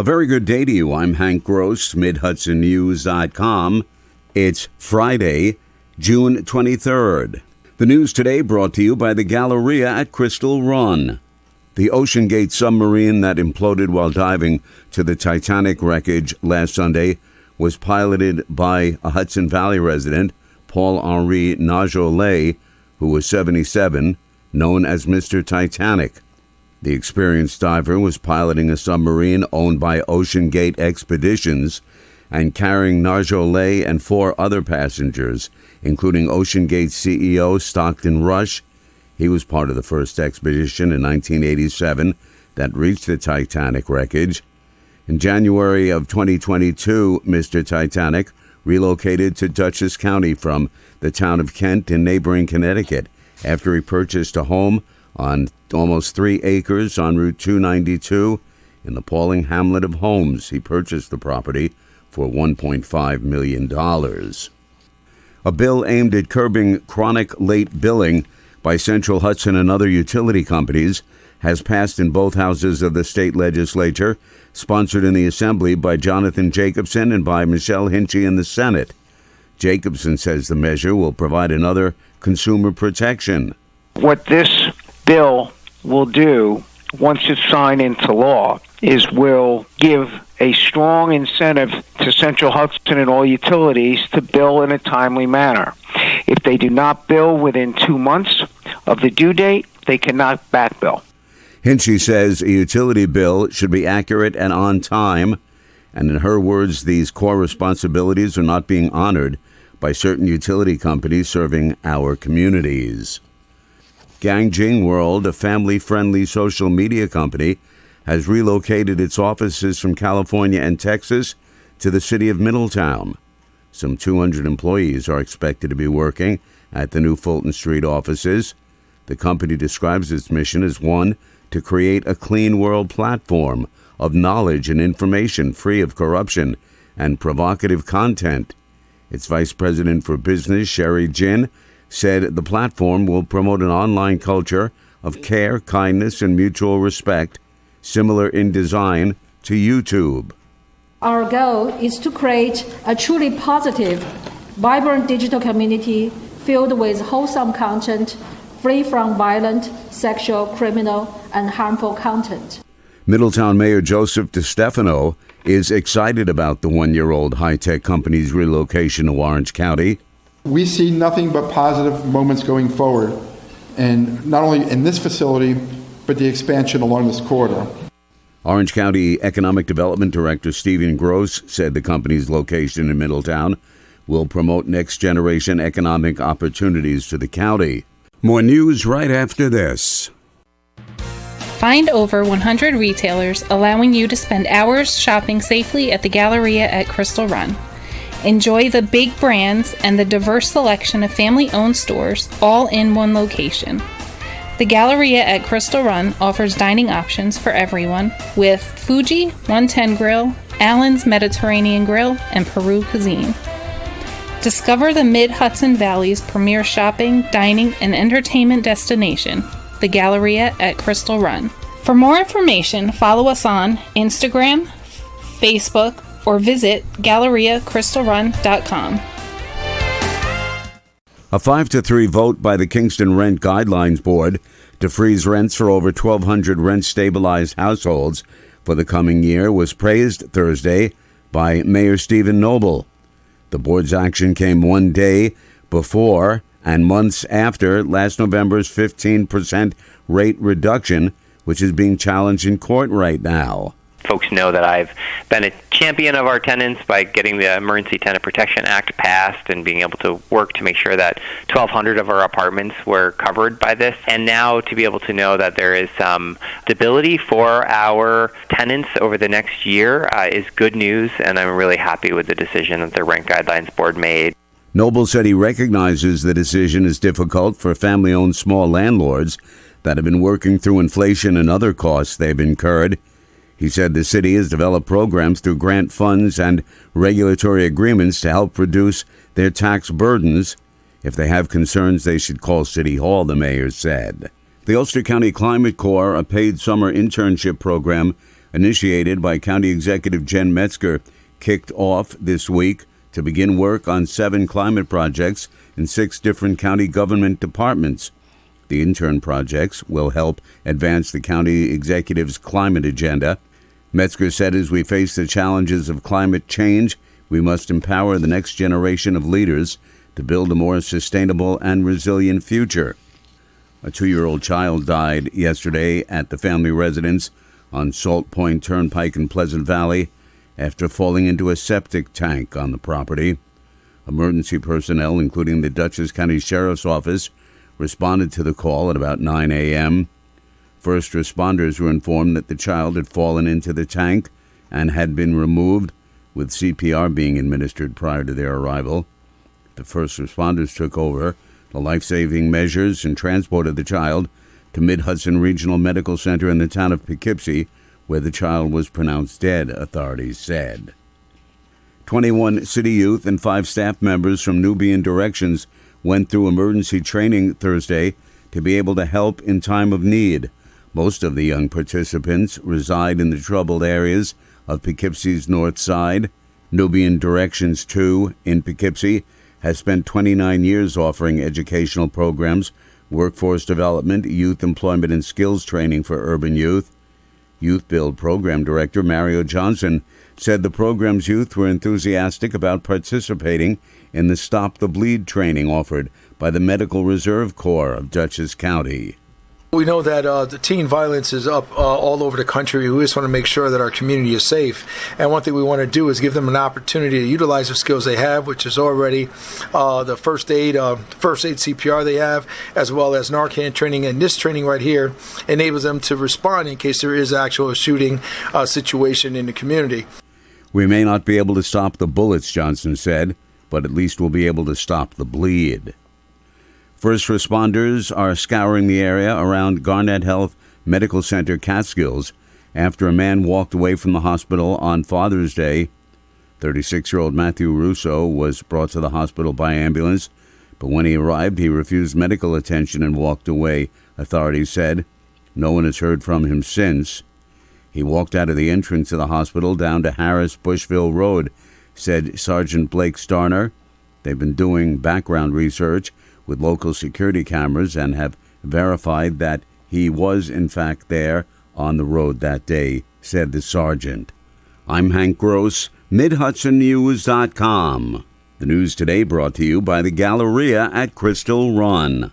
A very good day to you. I'm Hank Gross, MidHudsonNews.com. It's Friday, June 23rd. The news today brought to you by the Galleria at Crystal Run. The Ocean Gate submarine that imploded while diving to the Titanic wreckage last Sunday was piloted by a Hudson Valley resident, Paul-Henri Najolet, who was 77, known as Mr. Titanic. The experienced diver was piloting a submarine owned by Ocean Gate Expeditions and carrying Najolet and 4 other passengers, including Ocean Gate CEO Stockton Rush. He was part of the first expedition in 1987 that reached the Titanic wreckage. In January of 2022, Mr. Titanic relocated to Dutchess County from the town of Kent in neighboring Connecticut after he purchased a home on almost 3 acres on Route 292 in the Pauling hamlet of Holmes. He purchased the property for $1.5 million. A bill aimed at curbing chronic late billing by Central Hudson and other utility companies has passed in both houses of the state legislature, sponsored in the Assembly by Jonathan Jacobson and by Michelle Hinchey in the Senate. Jacobson says the measure will provide another consumer protection. What this bill will do, once it's signed into law, is will give a strong incentive to Central Hudson and all utilities to bill in a timely manner. If they do not bill within 2 months of the due date, they cannot back bill. Hinchey says a utility bill should be accurate and on time, and in her words, these core responsibilities are not being honored by certain utility companies serving our communities. Gangjing World, a family-friendly social media company, has relocated its offices from California and Texas to the city of Middletown. Some 200 employees are expected to be working at the new Fulton Street offices. The company describes its mission as one, to create a clean world platform of knowledge and information free of corruption and provocative content. Its vice president for business, Sherry Jin, said the platform will promote an online culture of care, kindness, and mutual respect, similar in design to YouTube. Our goal is to create a truly positive, vibrant digital community filled with wholesome content, free from violent, sexual, criminal, and harmful content. Middletown Mayor Joseph DeStefano is excited about the one-year-old high-tech company's relocation to Orange County. We see nothing but positive moments going forward, and not only in this facility, but the expansion along this corridor. Orange County Economic Development Director Stephen Gross said the company's location in Middletown will promote next-generation economic opportunities to the county. More news right after this. Find over 100 retailers allowing you to spend hours shopping safely at the Galleria at Crystal Run. Enjoy the big brands and the diverse selection of family-owned stores all in one location. The Galleria at Crystal Run offers dining options for everyone with Fuji 110 Grill, Allen's Mediterranean Grill, and Peru Cuisine. Discover the Mid-Hudson Valley's premier shopping, dining, and entertainment destination, the Galleria at Crystal Run. For more information, follow us on Instagram, Facebook, or visit GalleriaCrystalRun.com. A 5-3 vote by the Kingston Rent Guidelines Board to freeze rents for over 1,200 rent-stabilized households for the coming year was praised Thursday by Mayor Stephen Noble. The board's action came one day before and months after last November's 15% rate reduction, which is being challenged in court right now. Folks know that I've been a champion of our tenants by getting the Emergency Tenant Protection Act passed and being able to work to make sure that 1,200 of our apartments were covered by this. And now to be able to know that there is some stability for our tenants over the next year is good news, and I'm really happy with the decision that the Rent Guidelines Board made. Noble said he recognizes the decision is difficult for family-owned small landlords that have been working through inflation and other costs they've incurred. He said the city has developed programs through grant funds and regulatory agreements to help reduce their tax burdens. If they have concerns, they should call City Hall, the mayor said. The Ulster County Climate Corps, a paid summer internship program initiated by County Executive Jen Metzger, kicked off this week to begin work on 7 climate projects in 6 different county government departments. The intern projects will help advance the county executive's climate agenda. Metzger said, as we face the challenges of climate change, we must empower the next generation of leaders to build a more sustainable and resilient future. A 2-year-old child died yesterday at the family residence on Salt Point Turnpike in Pleasant Valley after falling into a septic tank on the property. Emergency personnel, including the Dutchess County Sheriff's Office, responded to the call at about 9 a.m. First responders were informed that the child had fallen into the tank and had been removed, with CPR being administered prior to their arrival. The first responders took over the life-saving measures and transported the child to Mid-Hudson Regional Medical Center in the town of Poughkeepsie, where the child was pronounced dead, authorities said. 21 city youth and 5 staff members from Nubian Directions went through emergency training Thursday to be able to help in time of need. Most of the young participants reside in the troubled areas of Poughkeepsie's north side. Nubian Directions 2 in Poughkeepsie has spent 29 years offering educational programs, workforce development, youth employment, and skills training for urban youth. Youth Build Program Director Mario Johnson said the program's youth were enthusiastic about participating in the Stop the Bleed training offered by the Medical Reserve Corps of Dutchess County. We know that the teen violence is up all over the country. We just want to make sure that our community is safe. And one thing we want to do is give them an opportunity to utilize the skills they have, which is already the first aid CPR they have, as well as Narcan training. And this training right here enables them to respond in case there is actual a shooting situation in the community. We may not be able to stop the bullets, Johnson said, but at least we'll be able to stop the bleed. First responders are scouring the area around Garnett Health Medical Center Catskills after a man walked away from the hospital on Father's Day. 36-year-old Matthew Russo was brought to the hospital by ambulance, but when he arrived, he refused medical attention and walked away, authorities said. No one has heard from him since. He walked out of the entrance of the hospital down to Harris-Bushville Road, said Sergeant Blake Starner. They've been doing background research with local security cameras and have verified that he was in fact there on the road that day, said the sergeant. I'm Hank Gross, MidHudsonNews.com. The news today brought to you by the Galleria at Crystal Run.